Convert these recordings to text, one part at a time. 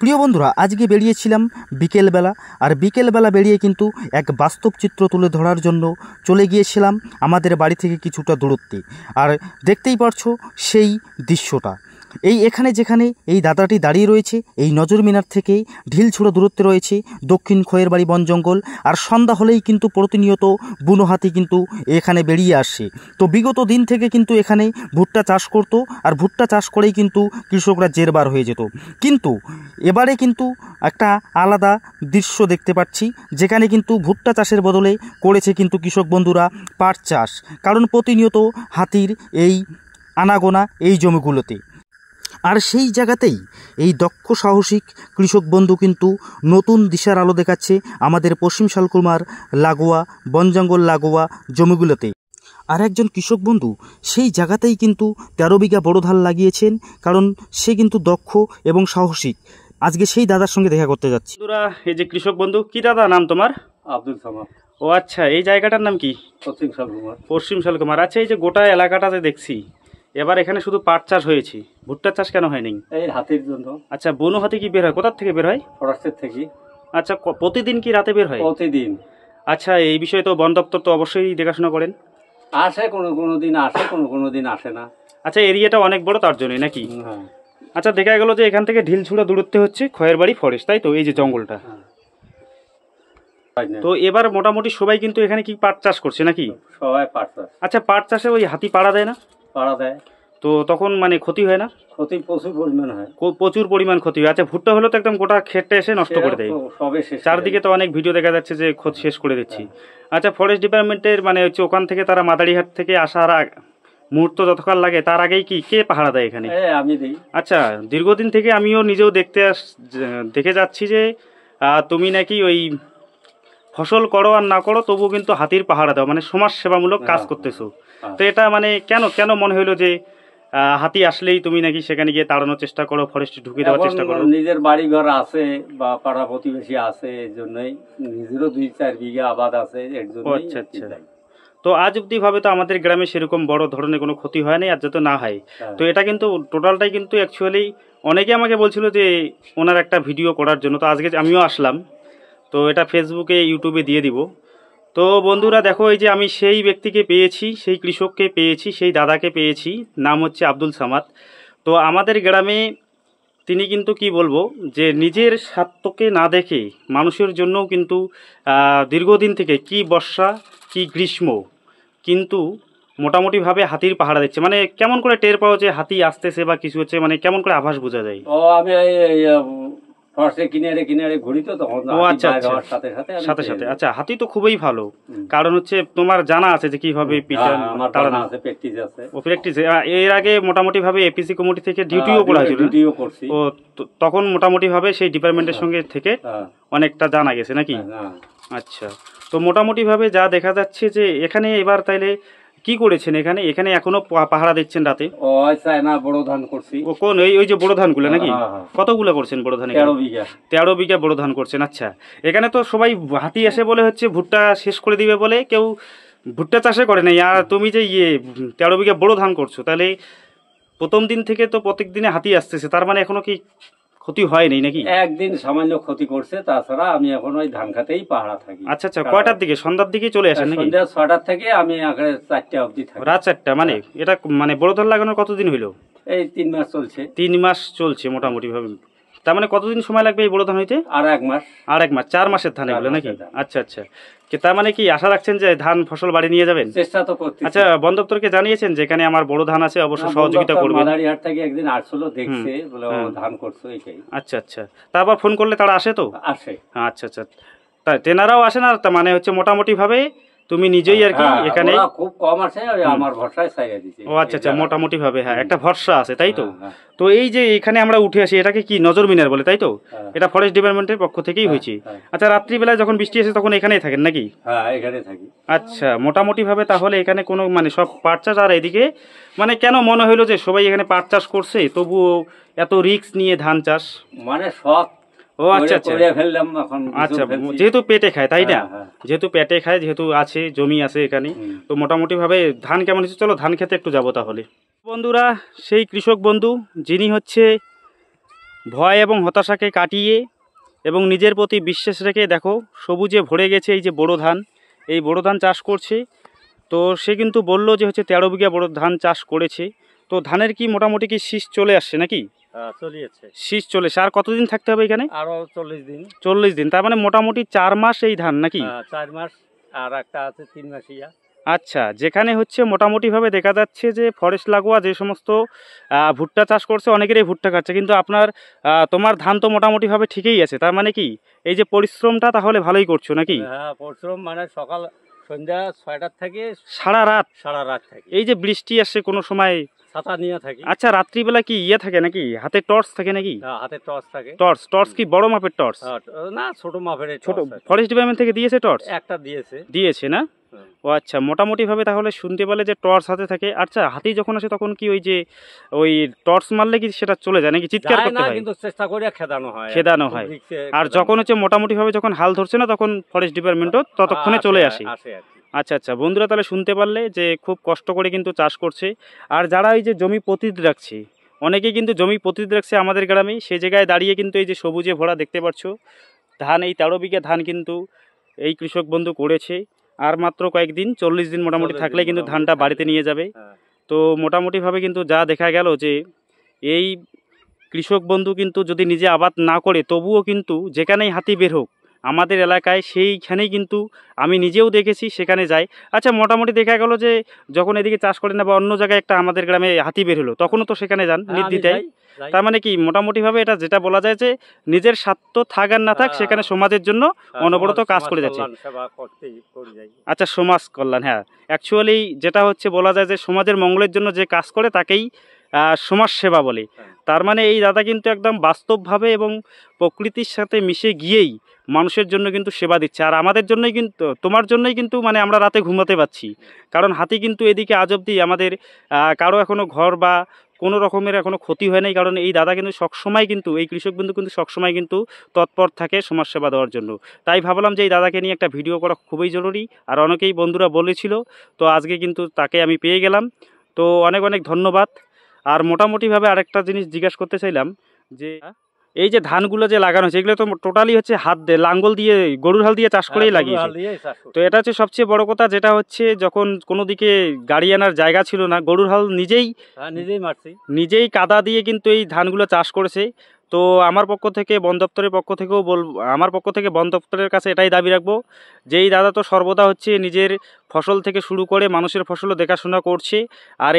প্রিয় বন্ধুরা, আজকে বেরিয়েছিলাম বিকেলবেলা। আর বিকেলবেলা বেরিয়ে কিন্তু এক বাস্তব চিত্র তুলে ধরার জন্য চলে গিয়েছিলাম আমাদের বাড়ি থেকে কিছুটা দূরত্বে। আর দেখতেই পারছো সেই দৃশ্যটা। এখানে যেখানে এই দাদাটি দাঁড়িয়ে রয়েছে, এই নজর মিনার থেকে ঢিলছুড়ো দূরত্বে রয়েছে দক্ষিণ খয়েরবাড়ি বন জঙ্গল। আর সন্ধ্যা হলেই কিন্তু প্রতিনিয়ত বুনো হাতি কিন্তু এখানে বেরিয়ে আসে। তো বিগত দিন থেকে কিন্তু এখানে ভুট্টা চাষ করতো, আর ভুট্টা চাষ করেই কিন্তু কৃষকরা জেরবার হয়ে যেত। কিন্তু এবারে কিন্তু একটা আলাদা দৃশ্য দেখতে পাচ্ছি, যেখানে কিন্তু ভুট্টা চাষের বদলে করেছে কিন্তু কৃষক বন্ধুরা পাট চাষ। কারণ প্রতিনিয়ত হাতির এই আনাগোনা এই জমিগুলোতে। আর সেই জায়গাতেই এই দক্ষ সাহসিক কৃষক বন্ধু কিন্তু নতুন দিশার আলো দেখাচ্ছে আমাদের পশ্চিম শালকুমার লাগোয়া বনজঙ্গল লাগোয়া জমিগুলোতে। আর একজন কৃষক বন্ধু সেই জায়গাতেই কিন্তু 13 বিঘা বড় ধান লাগিয়েছেন, কারণ সে কিন্তু দক্ষ এবং সাহসিক। আজকে সেই দাদার সঙ্গে দেখা করতে যাচ্ছি। বন্ধুরা, এই যে কৃষক বন্ধু, কি দাদা নাম তোমার? আব্দুল সামাদ। ও আচ্ছা, এই জায়গাটার নাম কি? পশ্চিম শালকুমার। পশ্চিম শালকুমার। আচ্ছা, এই যে গোটা এলাকাটাতে দেখছি এবার এখানে শুধু পাট চাষ হয়েছে, ভুট্টার চাষ কেন হয়নি? এই হাতির জন্য। আচ্ছা, বনো হাতি কি বের হয়? কোথার থেকে বের হয়? ফরেস্টের থেকে। আচ্ছা, প্রতিদিন কি রাতে বের হয়? প্রতিদিন। আচ্ছা, এই বিষয়ে তো বন দপ্তর তো অবশ্যই দেখাশোনা করেন। আসে, কোনো দিন আসে, কোনো দিন আসে না। আচ্ছা, এরিয়াটা অনেক বড় তার জন্যই নাকি? হ্যাঁ। আচ্ছা, দেখা গেল যে এখান থেকে ঢিলছুড়া দূরত্বে হচ্ছে খয়েরবাড়ি ফরেস্ট, তাই তো? এই যে জঙ্গলটা। তো এবার মোটামুটি সবাই কিন্তু এখানে কি পাট চাষ করছে নাকি? সবাই পাট চাষ। আচ্ছা, পাট চাষে ওই হাতি পাড়া দেয় না? পাড়া দেয়। তো তখন মানে ক্ষতি হয় না? ক্ষতি প্রচুর পরিমাণ হয়। প্রচুর পরিমাণ ক্ষতি হয়। আচ্ছা, ভুট্টা হলে তো একদম গোটা খেটে এসে নষ্ট করে দেয়। সবে শেষ। চারদিকে তো অনেক ভিডিও দেখা যাচ্ছে যে ক্ষতি শেষ করে দিচ্ছি। আচ্ছা, ফরেস্ট ডিপার্টমেন্টের মানে হচ্ছে ওখান থেকে তারা মাদারিহাট থেকে আসার মুহূর্ত যতক্ষণ লাগে তার আগেই কি কে পাহারা দেয় এখানে? আমি দিই। আচ্ছা, দীর্ঘদিন থেকে আমিও নিজেও দেখে যাচ্ছি যে তুমি নাকি ওই ফসল করো আর না করো তবুও কিন্তু হাতির পাহারা দাও, মানে সমাজ সেবামূলক কাজ করতেছো। তো এটা মানে কেন কেন মনে হইলো যে হাতি আসলেই তুমি নাকি সেখানে গিয়ে তাড়ানোর চেষ্টা করো, ফরেস্টে ঢুকে দেওয়ার চেষ্টা করো? নিজের বাড়ি ঘর আছে বা পাড়া প্রতিবেশী আছে, এর জন্যই। নিজেরও 2-4 বিঘা আবাদ আছে, এর জন্য। আচ্ছা আচ্ছা। তো আজ অব্দি ভাবে তো আমাদের গ্রামে সেরকম বড় ধরনের কোনো ক্ষতি হয় নাই, আর যত না হয়। তো এটা কিন্তু টোটালটাই কিন্তু অ্যাকচুয়ালি অনেকে আমাকে বলছিল যে ওনার একটা ভিডিও করার জন্য। তো আজকে আমিও আসলাম, তো এটা ফেসবুকে ইউটিউবে দিয়ে দিব। তো বন্ধুরা দেখো, এই যে আমি সেই ব্যক্তিকে পেয়েছি, সেই কৃষককে পেয়েছি, সেই দাদাকে পেয়েছি, নাম হচ্ছে আব্দুল সামাদ। তো আমাদের গ্রামে তিনি কিন্তু কি বলবো যে নিজের স্বার্থকে না দেখে মানুষের জন্যও কিন্তু দীর্ঘদিন থেকে কি বর্ষা কি গ্রীষ্ম কিন্তু মোটামুটিভাবে হাতির পাহারা দিচ্ছে। মানে কেমন করে টের পাও যে হাতি আসতেছে বা কিছু হচ্ছে, মানে কেমন করে আভাস বোঝা যায়? আমি কিনারে ঘুরি তো তখন। ও আচ্ছা, সাথে সাথে। আচ্ছা, হাতি তো খুবই ভালো, কারণ হচ্ছে তোমার জানা আছে যে কিভাবে তাড়ানো আছে, প্র্যাকটিস আছে। ও প্র্যাকটিস। এর আগে মোটামুটি ভাবে এপিসি কমিটি থেকে ডিউটিও করা হয়েছিল। ডিউটিও করছি। ও তখন মোটামুটি ভাবে সেই ডিপার্টমেন্টের সঙ্গে থেকে অনেকটা জানা গেছে নাকি? আচ্ছা, তো মোটামুটি ভাবে যা দেখা যাচ্ছে যে এখানে এবার তাইলে কি করেছেন এখানে? এখানে এখনো পাহারা দিচ্ছেন রাতে? বড় ধান করছি। ও কোন ওই যে বড় ধানগুলো নাকি? কতগুলো করছেন বড় ধান? 13 বিঘা। 13 বিঘা বড় ধান করছেন। আচ্ছা, এখানে তো সবাই হাতি এসে বলে হচ্ছে ভুট্টা শেষ করে দিবে বলে কেউ ভুট্টা চাষে করে নাই। আর তুমি যে 13 বিঘা বড় ধান করছো, তাহলে প্রথম দিন থেকে তো প্রত্যেক দিনে হাতি আসতেছে, তার মানে এখনো কি ক্ষতি হয়নি নাকি? একদিন সামান্য ক্ষতি করছে, তাছাড়া আমি এখন ওই ধান খাতেই পাহারা থাকি। আচ্ছা আচ্ছা, কয়টার দিকে? সন্ধ্যার দিকে চলে আসেন নাকি? সন্ধ্যা 6টার থেকে আমি 4টা অবধি থাকি। রাত 4টা? মানে এটা মানে বড় ধান লাগানোর কতদিন হইলো? এই 3 মাস চলছে। 3 মাস চলছে মোটামুটি ভাবে। তার মানে কতদিন সময় লাগবে এই বড় ধান হইতে? আর 1 মাস। আর 1 মাস। 4 মাসের ধান এগুলো নাকি? আচ্ছা আচ্ছা। তার মানে কি আশা রাখছেন যে ধান ফসল বাড়ি নিয়ে যাবেন? চেষ্টা তো করতেছি। আচ্ছা, বন দপ্তরকে জানিয়েছেন যেখানে আমার বড় ধান আছে অবশ্যই সহযোগিতা করবেন? মাদারিহাট থেকে একদিন আসলো, দেখছে, বলে ধান করছো এইটাই। আচ্ছা আচ্ছা। তারপর ফোন করলে তারা আসে তো? আসে। আচ্ছা আচ্ছা। তাই তেনারাও আসেন? আর মানে হচ্ছে মোটামুটি ভাবে তুমি নিজেই আর কি এখানে? খুব কম আছে, আমার ভরসায় ছাইয়া দিছে। ও আচ্ছা আচ্ছা, মোটামুটি ভাবে হ্যাঁ একটা ভরসা আছে, তাই তো? তো এই যে এখানে আমরা উঠে আসি, এটাকে কি নজর মিনার বলে, তাই তো? এটা ফরেস্ট ডিপার্টমেন্টের পক্ষ থেকেই হয়েছে। আচ্ছা, রাত্রিবেলায় যখন বৃষ্টি আসে তখন এখানেই থাকেন নাকি? হ্যাঁ, এখানে থাকি। আচ্ছা, মোটামুটি ভাবে তাহলে এখানে কোনো মানে সব পাট চাষ। আর এদিকে মানে কেন মনে হলো যে সবাই এখানে পাট চাষ করছে তবুও এত রিস্ক নিয়ে ধান চাষ? মানে শখ। ও আচ্ছা আচ্ছা। আচ্ছা, যেহেতু পেটে খায় তাই না? যেহেতু পেটে খায়, যেহেতু আছে জমি আছে এখানে, তো মোটামুটি ভাবে ধান কেমন হচ্ছে? চলো ধান খেতে একটু যাবো তাহলে। বন্ধুরা, সেই কৃষক বন্ধু যিনি হচ্ছে ভয় এবং হতাশাকে কাটিয়ে এবং নিজের প্রতি বিশ্বাস রেখে দেখো সবুজে ভরে গেছে এই যে বোরো ধান, এই বোরো ধান চাষ করছে। তো সে কিন্তু বললো যে হচ্ছে 13 বিঘা বোরো ধান চাষ করেছে। তো ধানের কি মোটামুটি কি শীষ চলে আসছে নাকি? চলিয়েছে, শীষ চলে এসে আর কতদিন থাকতে হবে এখানে? আরো 40 দিন। 40 দিন, তার মানে মোটামুটি 4 মাস এই ধান নাকি? 4 মাস, আর একটা আছে 3 মাসিয়া। আচ্ছা, যেখানে হচ্ছে মোটামুটিভাবে দেখা যাচ্ছে যে ফরেস্ট লাগোয়া যে সমস্ত ভুট্টা চাষ করছে অনেকেরই ভুট্টা খাচ্ছে, কিন্তু তোমার ধান তো মোটামুটিভাবে ঠিকই আছে। তার মানে কি এই যে পরিশ্রমটা তাহলে ভালোই করছো নাকি? হ্যাঁ, পরিশ্রম মানে সকাল সন্ধ্যা 6টার থেকে সারা রাত থাকে। এই যে বৃষ্টি আসে কোনো সময় ছাতা নিয়ে থাকি। আচ্ছা, রাত্রিবেলা কি থাকে নাকি, হাতে টর্চ থাকে নাকি? হাতে টর্চ থাকে। টর্চ কি বড় মাপের টর্চ? না, ছোট মাপের। ছোট ফরেস্ট ডিপার্টমেন্ট থেকে দিয়েছে টর্চ? একটা দিয়েছে না? ও আচ্ছা, মোটামুটিভাবে তাহলে শুনতে পেলে যে টর্চ হাতে থাকে। আচ্ছা, হাতি যখন আসে তখন কি ওই টর্চ মারলে কি সেটা চলে যায় নাকি? চিৎকার করতে হয়? কিন্তু চেষ্টা করে খেদানো হয়। আর যখন হচ্ছে মোটামুটিভাবে যখন হাল ধরছে না তখন ফরেস্ট ডিপার্টমেন্টও ততক্ষণে চলে আসে। আচ্ছা, বন্ধুরা তাহলে শুনতে পারলে যে খুব কষ্ট করে কিন্তু চাষ করছে। আর যারা এই যে জমি পতিত রাখছে, অনেকেই কিন্তু জমি পতিত রাখছে আমাদের গ্রামে, সেই জায়গায় দাঁড়িয়ে কিন্তু এই যে সবুজে ভরা দেখতে পাচ্ছ ধান, এই 13 বিঘা ধান কিন্তু এই কৃষক বন্ধু করেছে। আর মাত্র কয়েকদিন, 40 দিন মোটামুটি থাকলে কিন্তু ধানটা বাড়িতে নিয়ে যাবে। তো মোটামুটিভাবে কিন্তু যা দেখা গেল যে এই কৃষক বন্ধু কিন্তু যদি নিজে আবাদ না করে তবুও কিন্তু যেখানেই হাতি বের হোক আমাদের এলাকায় সেইখানেই কিন্তু আমি নিজেও দেখেছি সেখানে যাই। আচ্ছা, মোটামুটি দেখা গেল যে যখন এদিকে চাষ করেন না বা অন্য জায়গায় একটা আমাদের গ্রামে হাতি বের হলো তখনও তো সেখানে যান নির্দ্বিধায়। তার মানে কি মোটামুটিভাবে এটা যেটা বলা যায় যে নিজের স্বার্থ থাক আর না থাক সেখানে সমাজের জন্য অনবরত কাজ করে যাচ্ছে। আচ্ছা, সমাজ কল্যাণ, হ্যাঁ, অ্যাকচুয়ালি যেটা হচ্ছে বলা যায় যে সমাজের মঙ্গলের জন্য যে কাজ করে তাকেই সমাজ সেবা বলে। তার মানে এই দাদা কিন্তু একদম বাস্তবভাবে এবং প্রকৃতির সাথে মিশে গিয়েই মানুষের জন্য কিন্তু সেবা দিচ্ছে। আর আমাদের জন্যই কিন্তু, তোমার জন্যই কিন্তু মানে আমরা রাতে ঘুমাতে পারছি, কারণ হাতি কিন্তু এদিকে আজ অবধি আমাদের কারো এখনও ঘর বা কোনো রকমের এখনও ক্ষতি হয় নাই, কারণ এই দাদা কিন্তু সবসময় কিন্তু, এই কৃষক বন্ধু কিন্তু সবসময় কিন্তু তৎপর থাকে সমাজসেবা দেওয়ার জন্য। তাই ভাবলাম যে এই দাদাকে নিয়ে একটা ভিডিও করা খুবই জরুরি, আর অনেকেই বন্ধুরা বলেছিল, তো আজকে কিন্তু তাকে আমি পেয়ে গেলাম। তো অনেক অনেক ধন্যবাদ। আর মোটামুটিভাবে আরেকটা জিনিস জিজ্ঞাসা করতে চাইলাম যে এই যে ধানগুলো যে লাগানো হচ্ছে এগুলো তো টোটালি হচ্ছে হাত দিয়ে, লাঙ্গল দিয়ে, গরুর হাল দিয়ে চাষ করেই লাগিয়েছে। তো এটা হচ্ছে সবচেয়ে বড় কথা, যেটা হচ্ছে যখন কোনো দিকে গাড়ি আনার জায়গা ছিল না, গরুর হাল নিজেই কাদা দিয়ে কিন্তু এই ধানগুলো চাষ করেছে। তো আমার পক্ষ থেকে বন দপ্তরের পক্ষ থেকেও আমার পক্ষ থেকে বন দপ্তরের কাছে এটাই দাবি রাখবো যে এই দাদা তো সর্বদা হচ্ছে নিজের ফসল থেকে শুরু করে মানুষের ফসলও দেখাশোনা করছে। আর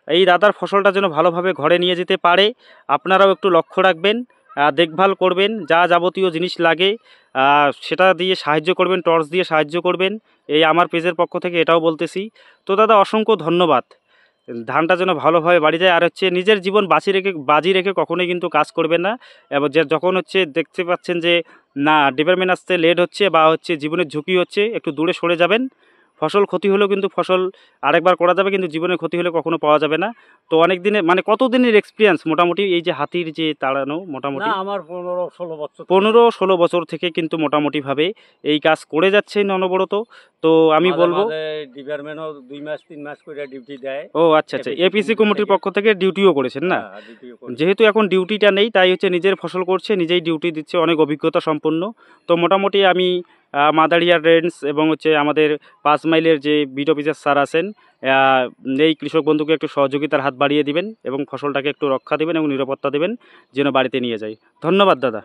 এই দাদার ফসলটা যেন ভালোভাবে ঘরে নিয়ে যেতে পারে, আপনারাও একটু লক্ষ্য রাখবেন, দেখভাল করবেন, যা যাবতীয় জিনিস লাগে সেটা দিয়ে সাহায্য করবেন, টর্চ দিয়ে সাহায্য করবেন, এই আমার পেজের পক্ষ থেকে এটাও বলতেছি। তো দাদা অসংখ্য ধন্যবাদ। ধানটা যেন ভালোভাবে বাড়ি যায়, আর হচ্ছে নিজের জীবন বাজি রেখে কখনোই কিন্তু কাজ করবেন না। এবং যখন হচ্ছে দেখতে পাচ্ছেন যে না ডিপার্টমেন্ট আসতে লেট হচ্ছে বা হচ্ছে জীবনের ঝুঁকি হচ্ছে, একটু দূরে সরে যাবেন। ফসল ক্ষতি হলেও কিন্তু ফসল আরেকবার করা যাবে, কিন্তু জীবনের ক্ষতি হলে কখনো পাওয়া যাবে না। তো অনেক দিনের মানে কতদিনের এক্সপিরিয়েন্স মোটামুটি এই যে হাতির যে তাড়ানো? মোটামুটি আমার 15-16 বছর থেকে কিন্তু মোটামুটিভাবে এই কাজ করে যাচ্ছেন অনবরত। তো আমি বলবো ডিপার্টমেন্টও 2 মাস 3 মাস করে ডিউটি দেয়। ও আচ্ছা, এপিসি কমিটির পক্ষ থেকে ডিউটিও করেছেন না? যেহেতু এখন ডিউটিটা নেই তাই হচ্ছে নিজের ফসল করছে, নিজেই ডিউটি দিচ্ছে, অনেক অভিজ্ঞতা সম্পন্ন। তো মোটামুটি আমি মাদারিয়া রেঞ্জ এবং হচ্ছে আমাদের 5 মাইলের যে বিট অফিসার স্যার আছেন, এই কৃষক বন্ধুকে একটু সহযোগিতার হাত বাড়িয়ে দিবেন এবং ফসলটাকে একটু রক্ষা দেবেন এবং নিরাপত্তা দেবেন যেন বাড়িতে নিয়ে যায়। ধন্যবাদ দাদা।